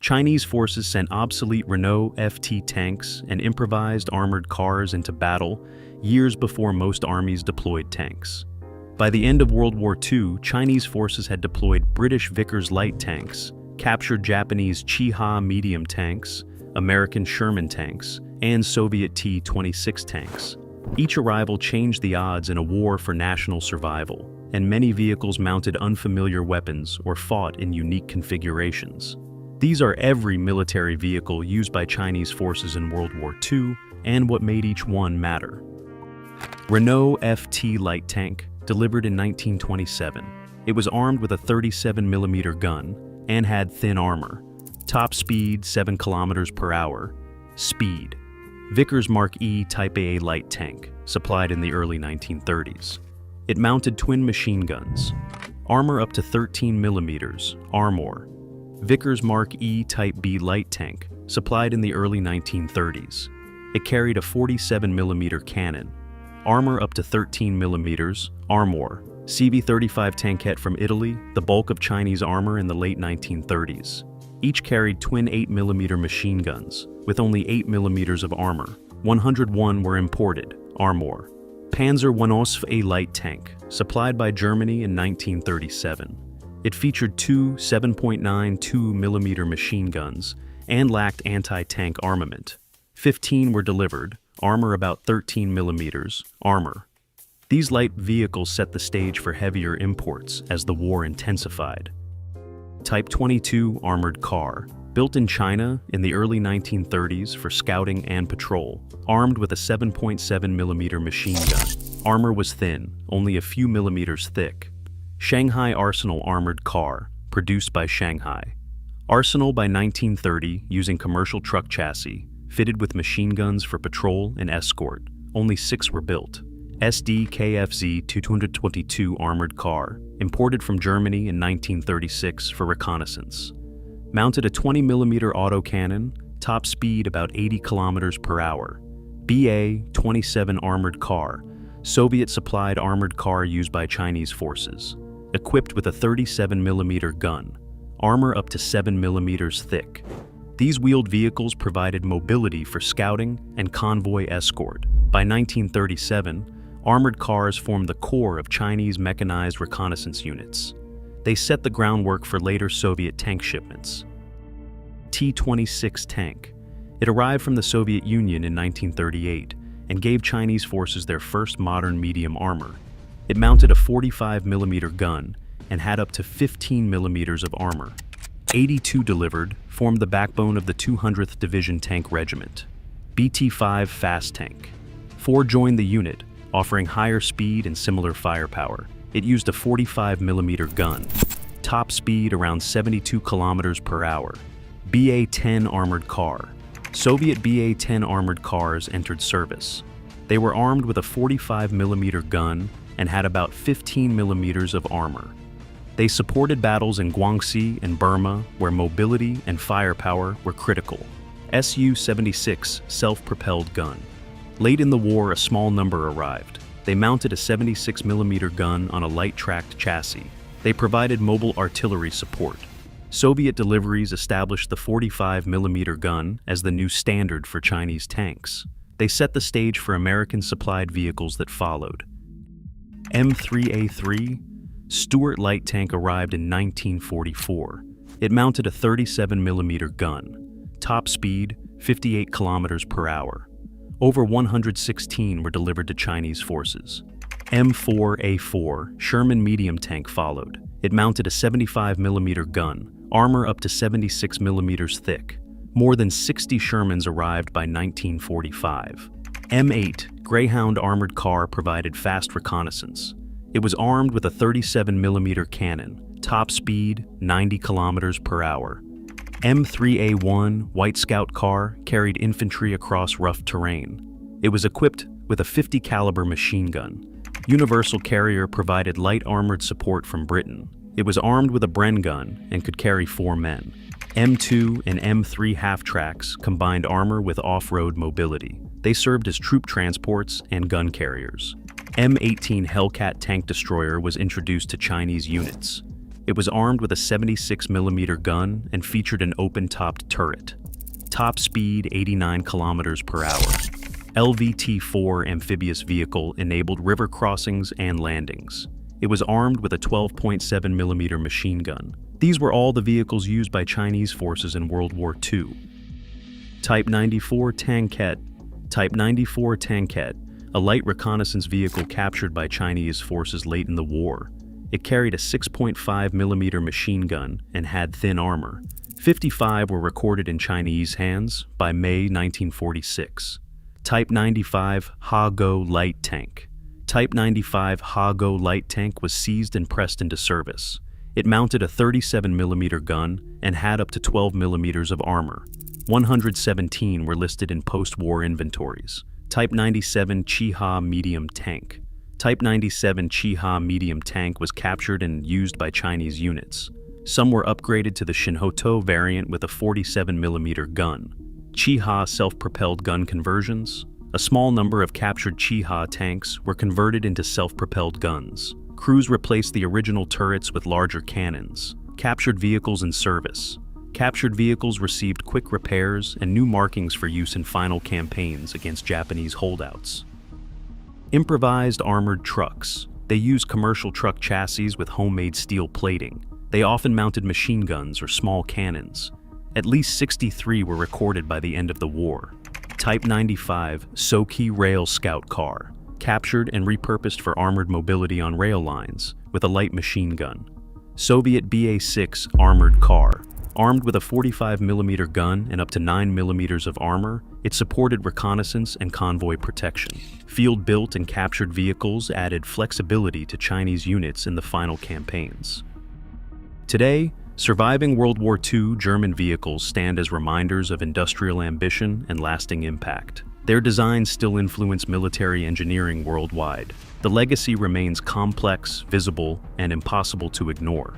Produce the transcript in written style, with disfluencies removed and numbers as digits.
Chinese forces sent obsolete Renault FT tanks and improvised armored cars into battle years before most armies deployed tanks. By the end of World War II, Chinese forces had deployed British Vickers light tanks, captured Japanese Chi-Ha medium tanks, American Sherman tanks, and Soviet T-26 tanks. Each arrival changed the odds in a war for national survival, and many vehicles mounted unfamiliar weapons or fought in unique configurations. These are every military vehicle used by Chinese forces in World War II and what made each one matter. Renault FT light tank, delivered in 1927. It was armed with a 37mm gun and had thin armor. Top speed 7 km per hour. Speed. Vickers Mark E Type AA light tank, supplied in the early 1930s. It mounted twin machine guns. Armor up to 13mm. Armor. Vickers Mark E Type B light tank, supplied in the early 1930s. It carried a 47mm cannon. Armor up to 13mm. Armor. CV-35 tankette from Italy, the bulk of Chinese armor in the late 1930s. Each carried twin 8mm machine guns, with only 8mm of armor. 101 were imported. Armor. Panzer I Osv A light tank, supplied by Germany in 1937. It featured two 7.92mm machine guns and lacked anti-tank armament. 15 were delivered, armor about 13mm. Armor. These light vehicles set the stage for heavier imports as the war intensified. Type 22 armored car, built in China in the early 1930s for scouting and patrol, armed with a 7.7mm machine gun. Armor was thin, only a few millimeters thick. Shanghai Arsenal armored car, produced by Shanghai. Arsenal by 1930 using commercial truck chassis, fitted with machine guns for patrol and escort. Only 6 were built. SD KFZ 222 armored car, imported from Germany in 1936 for reconnaissance. Mounted a 20mm autocannon, top speed about 80 km per hour. BA-27 armored car, Soviet-supplied armored car used by Chinese forces. Equipped with a 37mm gun, armor up to 7mm thick. These wheeled vehicles provided mobility for scouting and convoy escort. By 1937, armored cars formed the core of Chinese mechanized reconnaissance units. They set the groundwork for later Soviet tank shipments. T-26 tank. It arrived from the Soviet Union in 1938 and gave Chinese forces their first modern medium armor. It mounted a 45mm gun and had up to 15mm of armor. 82 delivered, formed the backbone of the 200th Division Tank Regiment. BT-5 fast tank. 4 joined the unit, offering higher speed and similar firepower. It used a 45mm gun. Top speed around 72 km per hour. BA-10 armored car. Soviet BA-10 armored cars entered service. They were armed with a 45mm gun and had about 15mm of armor. They supported battles in Guangxi and Burma, where mobility and firepower were critical. Su-76 self-propelled gun. Late in the war, a small number arrived. They mounted a 76mm gun on a light-tracked chassis. They provided mobile artillery support. Soviet deliveries established the 45mm gun as the new standard for Chinese tanks. They set the stage for American-supplied vehicles that followed. M3A3 Stuart light tank arrived in 1944. It mounted a 37mm gun. Top speed, 58 km per hour. Over 116 were delivered to Chinese forces. M4A4 Sherman medium tank followed. It mounted a 75mm gun, armor up to 76mm thick. More than 60 Shermans arrived by 1945. M8 Greyhound armored car provided fast reconnaissance. It was armed with a 37mm cannon, top speed 90 km per hour. M3A1 White Scout car carried infantry across rough terrain. It was equipped with a 50 caliber machine gun. Universal Carrier provided light armored support from Britain. It was armed with a Bren gun and could carry 4 men. M2 and M3 half-tracks combined armor with off-road mobility. They served as troop transports and gun carriers. M18 Hellcat tank destroyer was introduced to Chinese units. It was armed with a 76mm gun and featured an open-topped turret. Top speed 89 kilometers per hour. LVT-4 amphibious vehicle enabled river crossings and landings. It was armed with a 12.7mm machine gun. These were all the vehicles used by Chinese forces in World War II. Type 94 Tanket. Type 94 Tanket, a light reconnaissance vehicle captured by Chinese forces late in the war. It carried a 6.5mm machine gun and had thin armor. 55 were recorded in Chinese hands by May 1946. Type 95 Ha-Go light tank. Type 95 Ha-Go light tank was seized and pressed into service. It mounted a 37mm gun and had up to 12mm of armor. 117 were listed in post-war inventories. Type 97 Chi-Ha medium tank. Type 97 Chi-Ha medium tank was captured and used by Chinese units. Some were upgraded to the Shinhoto variant with a 47mm gun. Chi-Ha self-propelled gun conversions. A small number of captured Chi-Ha tanks were converted into self-propelled guns. Crews replaced the original turrets with larger cannons. Captured vehicles in service. Captured vehicles received quick repairs and new markings for use in final campaigns against Japanese holdouts. Improvised armored trucks. They used commercial truck chassis with homemade steel plating. They often mounted machine guns or small cannons. At least 63 were recorded by the end of the war. Type 95 Soki rail scout car. Captured and repurposed for armored mobility on rail lines with a light machine gun. Soviet BA-6 armored car. Armed with a 45mm gun and up to 9mm of armor, it supported reconnaissance and convoy protection. Field-built and captured vehicles added flexibility to Chinese units in the final campaigns. Today, surviving World War II German vehicles stand as reminders of industrial ambition and lasting impact. Their designs still influence military engineering worldwide. The legacy remains complex, visible, and impossible to ignore.